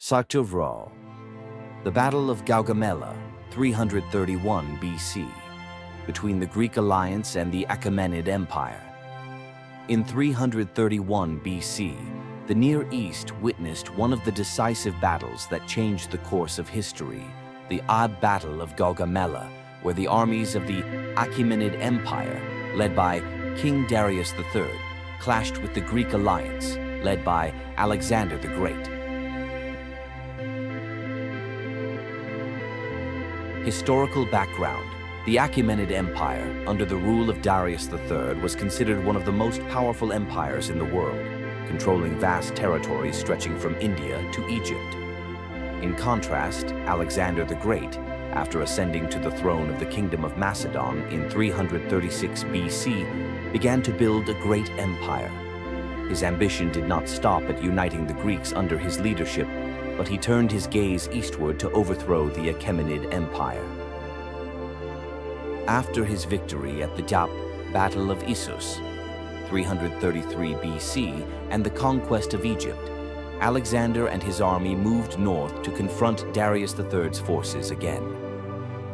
Sartuvral, the Battle of Gaugamela, 331 BC, between the Greek alliance and the Achaemenid Empire. In 331 BC, the Near East witnessed one of the decisive battles that changed the course of history, the Battle of Gaugamela, where the armies of the Achaemenid Empire, led by King Darius III, clashed with the Greek alliance, led by Alexander the Great. Historical background. The Achaemenid Empire, under the rule of Darius III, was considered one of the most powerful empires in the world, controlling vast territories stretching from India to Egypt. In contrast, Alexander the Great, after ascending to the throne of the Kingdom of Macedon in 336 BC, began to build a great empire. His ambition did not stop at uniting the Greeks under his leadership, but he turned his gaze eastward to overthrow the Achaemenid Empire. After his victory at the Battle of Issus, 333 BC, and the conquest of Egypt, Alexander and his army moved north to confront Darius III's forces again.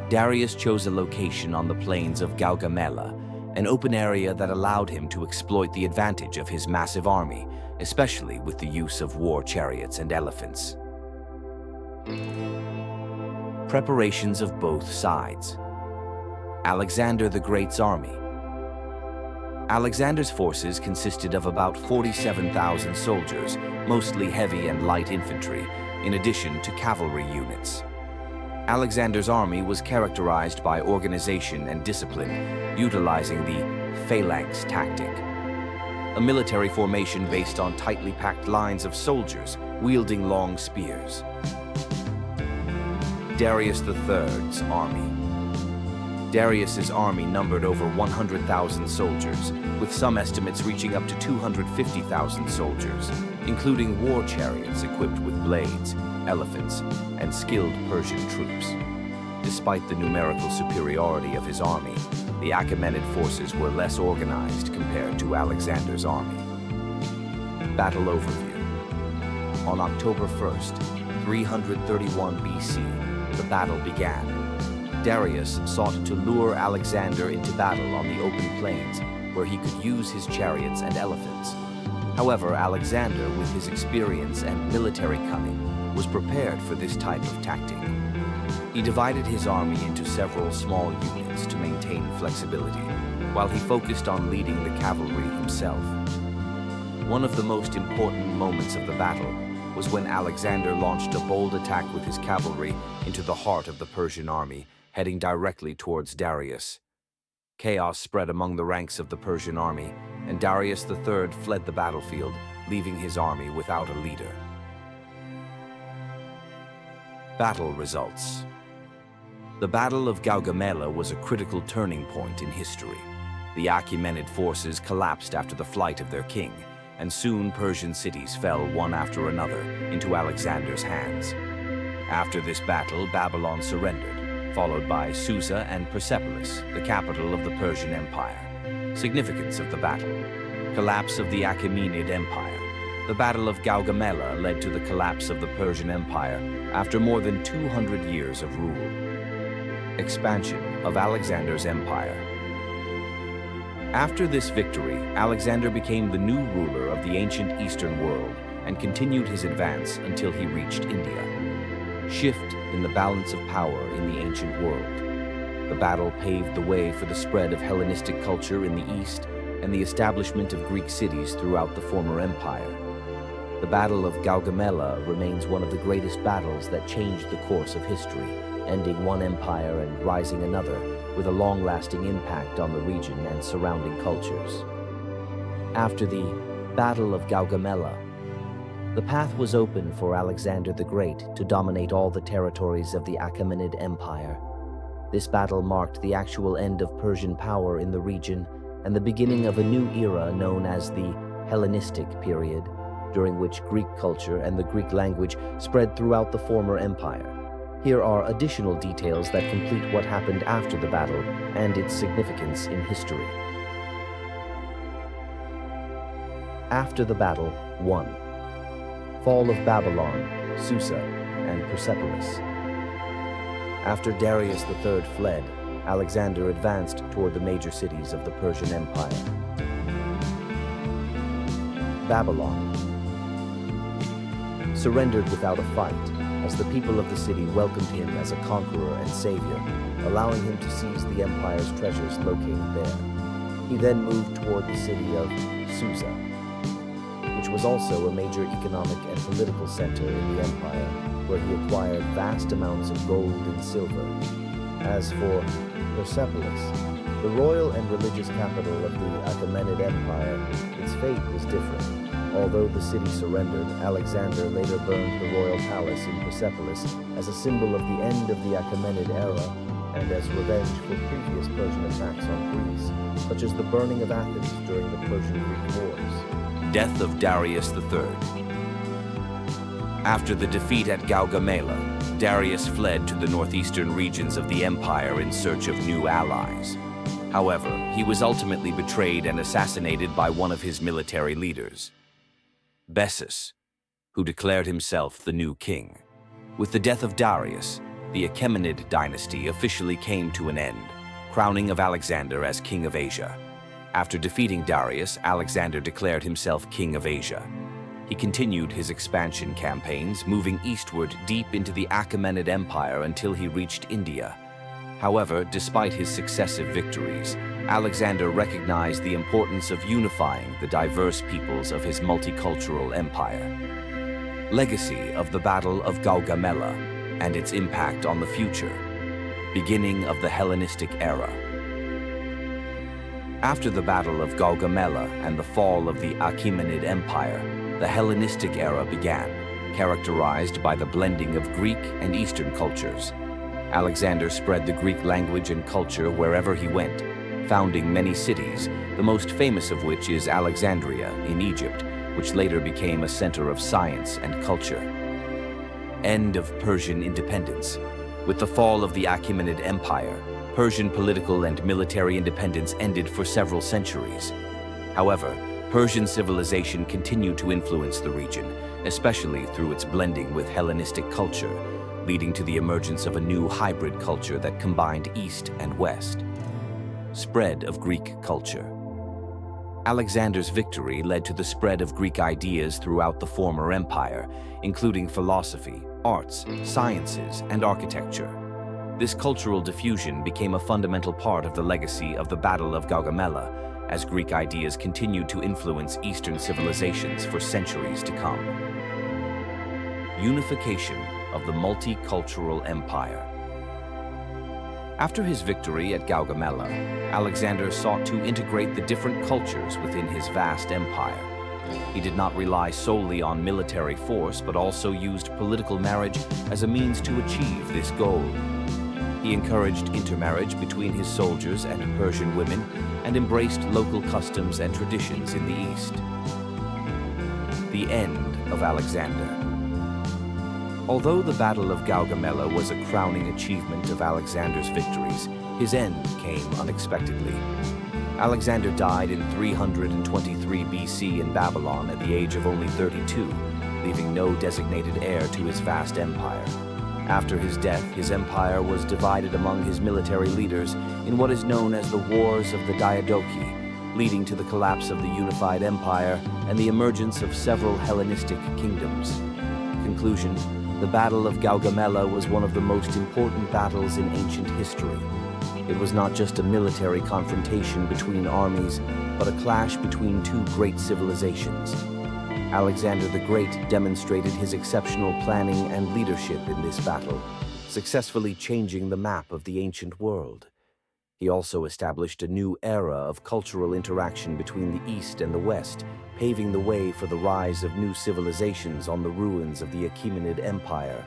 Darius chose a location on the plains of Gaugamela, an open area that allowed him to exploit the advantage of his massive army, especially with the use of war chariots and elephants. Preparations of both sides. Alexander the Great's army. Alexander's forces consisted of about 47,000 soldiers, mostly heavy and light infantry, in addition to cavalry units. Alexander's army was characterized by organization and discipline, utilizing the phalanx tactic, a military formation based on tightly packed lines of soldiers wielding long spears. Darius III's army. Darius's army numbered over 100,000 soldiers, with some estimates reaching up to 250,000 soldiers, including war chariots equipped with blades, elephants, and skilled Persian troops. Despite the numerical superiority of his army, the Achaemenid forces were less organized compared to Alexander's army. Battle overview. On October 1st, 331 BC, the battle began. Darius sought to lure Alexander into battle on the open plains, where he could use his chariots and elephants. However, Alexander, with his experience and military cunning, was prepared for this type of tactic. He divided his army into several small units to maintain flexibility, while he focused on leading the cavalry himself. One of the most important moments of the battle was when Alexander launched a bold attack with his cavalry into the heart of the Persian army, heading directly towards Darius. Chaos spread among the ranks of the Persian army, and Darius III fled the battlefield, leaving his army without a leader. Battle results. The Battle of Gaugamela was a critical turning point in history. The Achaemenid forces collapsed after the flight of their king, and soon Persian cities fell one after another into Alexander's hands. After this battle, Babylon surrendered, followed by Susa and Persepolis, the capital of the Persian Empire. Significance of the battle. Collapse of the Achaemenid Empire. The Battle of Gaugamela led to the collapse of the Persian Empire after more than 200 years of rule. Expansion of Alexander's empire. After this victory, Alexander became the new ruler of the ancient Eastern world and continued his advance until he reached India. Shift in the balance of power in the ancient world. The battle paved the way for the spread of Hellenistic culture in the East and the establishment of Greek cities throughout the former empire. The Battle of Gaugamela remains one of the greatest battles that changed the course of history, ending one empire and rising another, with a long-lasting impact on the region and surrounding cultures. After the Battle of Gaugamela, the path was open for Alexander the Great to dominate all the territories of the Achaemenid Empire. This battle marked the actual end of Persian power in the region and the beginning of a new era known as the Hellenistic period, during which Greek culture and the Greek language spread throughout the former empire. Here are additional details that complete what happened after the battle and its significance in history. After the battle, 1. Fall of Babylon, Susa, and Persepolis. After Darius III fled, Alexander advanced toward the major cities of the Persian Empire. Babylon surrendered without a fight, as the people of the city welcomed him as a conqueror and savior, allowing him to seize the empire's treasures located there. He then moved toward the city of Susa, which was also a major economic and political center in the empire, where he acquired vast amounts of gold and silver. As for Persepolis, the royal and religious capital of the Achaemenid Empire, its fate was different. Although the city surrendered, Alexander later burned the royal palace in Persepolis as a symbol of the end of the Achaemenid era and as revenge for previous Persian attacks on Greece, such as the burning of Athens during the Persian-Greek Wars. Death of Darius III. After the defeat at Gaugamela, Darius fled to the northeastern regions of the empire in search of new allies. However, he was ultimately betrayed and assassinated by one of his military leaders, Bessus, who declared himself the new king. With the death of Darius, the Achaemenid dynasty officially came to an end, crowning of Alexander as king of Asia. After defeating Darius, Alexander declared himself king of Asia. He continued his expansion campaigns, moving eastward deep into the Achaemenid Empire until he reached India. However, despite his successive victories, Alexander recognized the importance of unifying the diverse peoples of his multicultural empire. Legacy of the Battle of Gaugamela and its impact on the future. Beginning of the Hellenistic era. After the Battle of Gaugamela and the fall of the Achaemenid Empire, the Hellenistic era began, characterized by the blending of Greek and Eastern cultures. Alexander spread the Greek language and culture wherever he went, founding many cities, the most famous of which is Alexandria in Egypt, which later became a center of science and culture. End of Persian Independence. With the fall of the Achaemenid Empire, Persian political and military independence ended for several centuries. However, Persian civilization continued to influence the region, especially through its blending with Hellenistic culture, leading to the emergence of a new hybrid culture that combined East and West. Spread of Greek culture. Alexander's victory led to the spread of Greek ideas throughout the former empire, including philosophy, arts, sciences, and architecture. This cultural diffusion became a fundamental part of the legacy of the Battle of Gaugamela, as Greek ideas continued to influence Eastern civilizations for centuries to come. Unification of the Multicultural Empire. After his victory at Gaugamela, Alexander sought to integrate the different cultures within his vast empire. He did not rely solely on military force, but also used political marriage as a means to achieve this goal. He encouraged intermarriage between his soldiers and Persian women, and embraced local customs and traditions in the East. The end of Alexander. Although the Battle of Gaugamela was a crowning achievement of Alexander's victories, his end came unexpectedly. Alexander died in 323 BC in Babylon at the age of only 32, leaving no designated heir to his vast empire. After his death, his empire was divided among his military leaders in what is known as the Wars of the Diadochi, leading to the collapse of the unified empire and the emergence of several Hellenistic kingdoms. Conclusion: the Battle of Gaugamela was one of the most important battles in ancient history. It was not just a military confrontation between armies, but a clash between two great civilizations. Alexander the Great demonstrated his exceptional planning and leadership in this battle, successfully changing the map of the ancient world. He also established a new era of cultural interaction between the East and the West, paving the way for the rise of new civilizations on the ruins of the Achaemenid Empire.